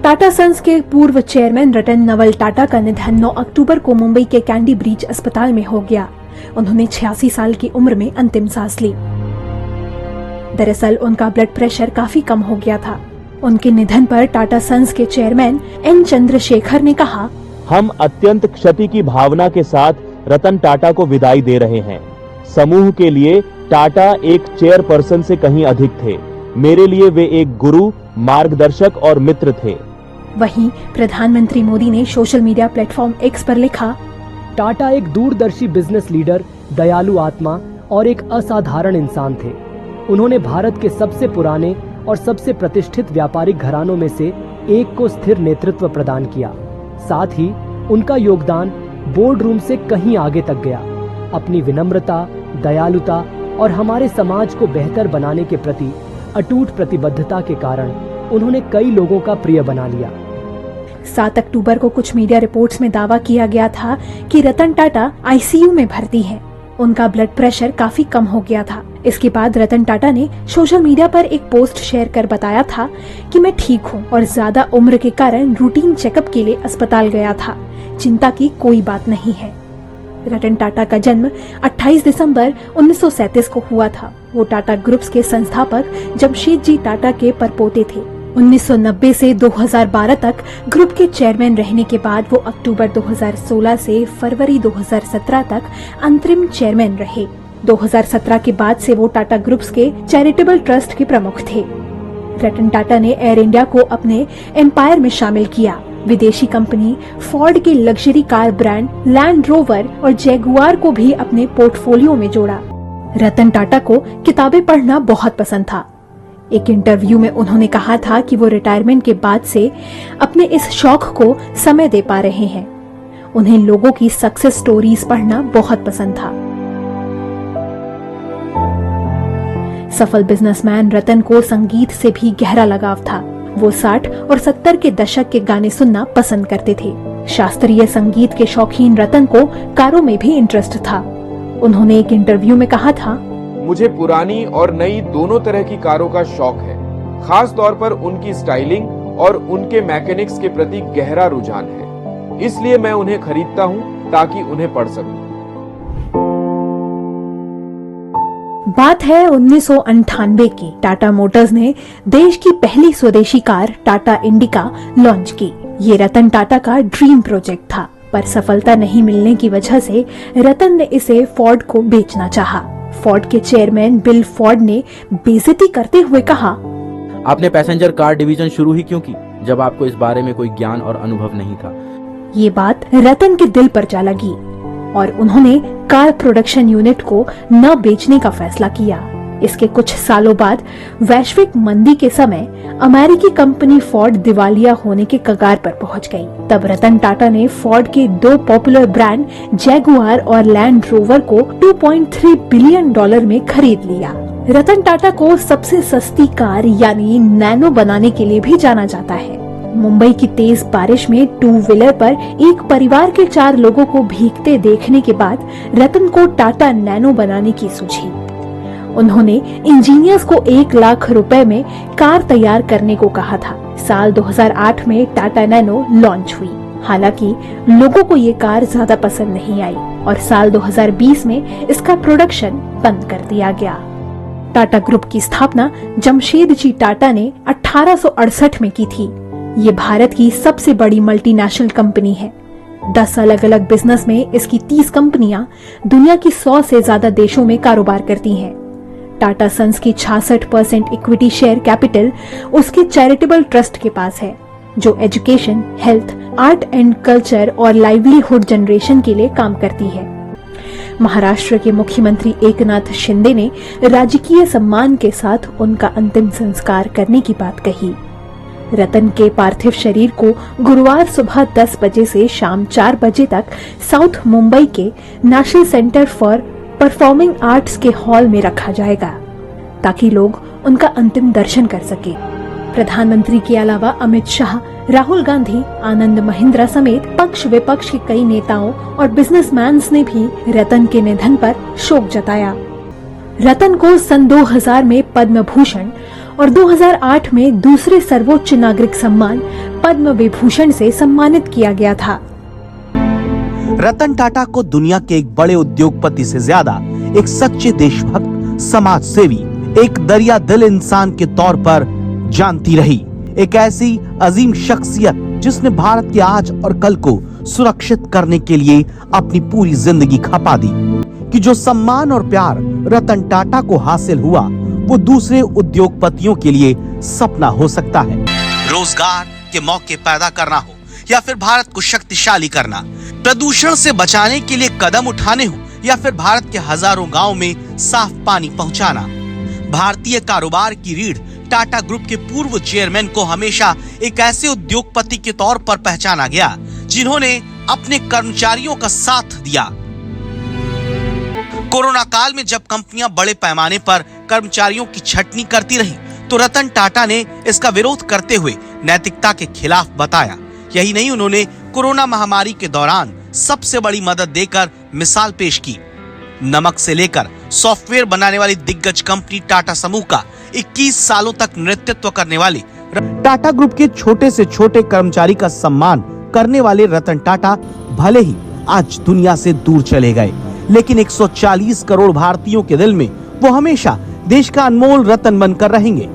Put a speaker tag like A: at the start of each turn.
A: Tata sons के पूर्व chairman रतन नवल टाटा का निधन 9 अक्टूबर को मुंबई के कैंडी ब्रिज अस्पताल में हो गया। उन्होंने 86 साल की उम्र में अंतिम सांस ली। दरअसल उनका ब्लड प्रेशर काफी कम हो गया था। उनके निधन पर टाटा सन्स के चेयरमैन एन चंद्रशेखर ने कहा,
B: हम अत्यंत क्षति की भावना के साथ रतन टाटा को विदाई दे रहे हैं। समूह के लिए टाटा एक चेयरपर्सन से कहीं अधिक थे। मेरे लिए वे एक गुरु, मार्गदर्शक और मित्र थे।
A: वहीं प्रधानमंत्री मोदी ने सोशल मीडिया प्लेटफॉर्म एक्स पर लिखा,
C: टाटा एक दूरदर्शी बिजनेस लीडर, दयालु आत्मा और एक असाधारण इंसान थे। उन्होंने भारत के सबसे पुराने और सबसे प्रतिष्ठित व्यापारिक घरानों में से एक को स्थिर नेतृत्व प्रदान किया। साथ ही उनका योगदान बोर्ड रूम से कहीं आगे तक गया। अपनी विनम्रता, दयालुता और हमारे समाज को बेहतर बनाने के प्रति अटूट प्रतिबद्धता के कारण उन्होंने कई लोगों का प्रिय बना लिया।
A: 7 अक्टूबर को कुछ मीडिया रिपोर्ट्स में दावा किया गया था कि रतन टाटा आईसीयू में भर्ती हैं। उनका ब्लड प्रेशर काफी कम हो गया था। इसके बाद रतन टाटा ने सोशल मीडिया पर एक पोस्ट शेयर कर बताया था कि मैं ठीक हूँ और ज्यादा उम्र के कारण रूटीन चेकअप के लिए अस्पताल गया था। चिंता की कोई बात नहीं है। रतन टाटा का जन्म 28 दिसंबर 1937 को हुआ था। वो टाटा ग्रुप्स के संस्थापक जमशेदजी टाटा के परपोते थे। 1990 से 2012 तक ग्रुप के चेयरमैन रहने के बाद वो अक्टूबर 2016 से फरवरी 2017 तक अंतरिम चेयरमैन रहे। 2017 के बाद से वो टाटा ग्रुप्स के चैरिटेबल ट्रस्ट के प्रमुख थे। रतन टाटा ने एयर इंडिया को अपने एम्पायर में शामिल किया। विदेशी कंपनी फोर्ड के luxury car brand land rover और जैगुआर को भी अपने पोर्टफोलियो में जोड़ा। रतन टाटा को किताबें पढ़ना बहुत पसंद था। एक इंटरव्यू में उन्होंने कहा था कि वो रिटायरमेंट के बाद से अपने इस शौक को समय दे पा रहे हैं। उन्हें लोगों की सक्सेस स्टोरीज पढ़ना बहुत पसंद था। सफल बिजनेसमैन रतन को संगीत से भी गहरा लगाव था। वो 60 और 70 के दशक के गाने सुनना पसंद करते थे। शास्त्रीय संगीत के शौकीन रतन को कारों में भी इंटरेस्ट था। उन्होंने एक इंटरव्यू में कहा था,
D: मुझे पुरानी और नई दोनों तरह की कारों का शौक है। खास तौर पर उनकी स्टाइलिंग और उनके मैकेनिक्स के प्रति गहरा रुझान है। इसलिए मैं उन्हें खरीदता हूं ताकि उन्हें पढ़ सकूं।
A: बात है 1998 की। टाटा मोटर्स ने देश की पहली स्वदेशी कार टाटा इंडिका लॉन्च की। ये रतन टाटा का ड्रीम प्रोजेक्ट था, पर सफलता नहीं मिलने की वजह से रतन ने इसे फोर्ड को बेचना चाहा। फोर्ड के चेयरमैन बिल फोर्ड ने बेइज्जती करते हुए कहा,
E: आपने पैसेंजर कार डिवीजन शुरू ही क्यों की जब आपको इस बारे में कोई ज्ञान और अनुभव नहीं था।
A: ये बात रतन के दिल पर जा लगी और उन्होंने कार प्रोडक्शन यूनिट को न बेचने का फैसला किया। इसके कुछ सालों बाद वैश्विक मंदी के समय अमेरिकी कंपनी फोर्ड दिवालिया होने के कगार पर पहुंच गई। तब रतन टाटा ने फोर्ड के 2 पॉपुलर ब्रांड जैगुआर और लैंड रोवर को $2.3 बिलियन में खरीद लिया। रतन टाटा को सबसे सस्ती कार यानी नैनो बनाने के लिए भी जाना जाता है। मुंबई की तेज बारिश में 2 व्हीलर पर एक परिवार के 4 लोगों को भीगते देखने के बाद रतन को टाटा नैनो बनाने की सूझी। उन्होंने इंजीनियर्स को 1 लाख रुपए में कार तैयार करने को कहा था। साल 2008 में टाटा नैनो लॉन्च हुई। हालांकि लोगों को ये कार ज्यादा पसंद नहीं आई और साल 2020 में इसका प्रोडक्शन बंद कर दिया गया। टाटा ग्रुप की स्थापना जमशेदजी टाटा ने 1868 में की थी। ये भारत की सबसे बड़ी मल्टीनेशनल कंपनी है। 10 अलग अलग बिजनेस में इसकी 30 कंपनियां दुनिया की 100 से ज्यादा देशों में कारोबार करती हैं। टाटा सन्स की 66% इक्विटी शेयर कैपिटल उसके चैरिटेबल ट्रस्ट के पास है, जो education, health, art and culture और लाइवलीहुड जनरेशन के लिए काम करती है। महाराष्ट्र के मुख्यमंत्री एकनाथ शिंदे ने राजकीय सम्मान के साथ उनका अंतिम संस्कार करने की बात कही। रतन के पार्थिव शरीर को गुरुवार सुबह 10 बजे से शाम 4 बजे तक साउथ मुंबई के national centre for performing arts के हॉल में रखा जाएगा, ताकि लोग उनका अंतिम दर्शन कर सके। प्रधानमंत्री के अलावा अमित शाह, राहुल गांधी, आनंद महिंद्रा समेत पक्ष विपक्ष के कई नेताओं और बिजनेसमैन ने भी रतन के निधन पर शोक जताया। रतन को सन 2000 में पद्म भूषण और 2008 में दूसरे सर्वोच्च नागरिक सम्मान पद्म विभूषण से सम्मानित किया गया था।
F: रतन टाटा को दुनिया के एक बड़े उद्योगपति से ज्यादा एक सच्चे देशभक्त, समाज सेवी, एक दरिया दिल इंसान के तौर पर जानती रही। एक ऐसी अजीम शख्सियत जिसने भारत के आज और कल को सुरक्षित करने के लिए अपनी पूरी जिंदगी खपा दी कि जो सम्मान और प्यार रतन टाटा को हासिल हुआ वो दूसरे उद्योगपतियों के लिए सपना हो सकता है। रोजगार के मौके पैदा करना हो या फिर भारत को शक्तिशाली करना, प्रदूषण से बचाने के लिए कदम उठाने हो या फिर भारत के हजारों गांव में साफ पानी पहुंचाना, भारतीय कारोबार की रीढ़ टाटा ग्रुप के पूर्व चेयरमैन को हमेशा एक ऐसे उद्योगपति के तौर पर पहचाना गया जिन्होंने अपने कर्मचारियों का साथ दिया। कोरोना काल में जब कंपनियां बड़े पैमाने पर कर्मचारियों की छटनी करती रही तो रतन टाटा ने इसका विरोध करते हुए नैतिकता के खिलाफ बताया। यही नहीं, उन्होंने कोरोना महामारी के दौरान सबसे बड़ी मदद देकर मिसाल पेश की। नमक से लेकर सॉफ्टवेयर बनाने वाली दिग्गज कंपनी टाटा समूह का 21 सालों तक नेतृत्व करने वाले टाटा ग्रुप के छोटे से छोटे कर्मचारी का सम्मान करने वाले रतन टाटा भले ही आज दुनिया से दूर चले गए, लेकिन 140 करोड़ भारतीयों के दिल में वो हमेशा देश का अनमोल रतन बनकर रहेंगे।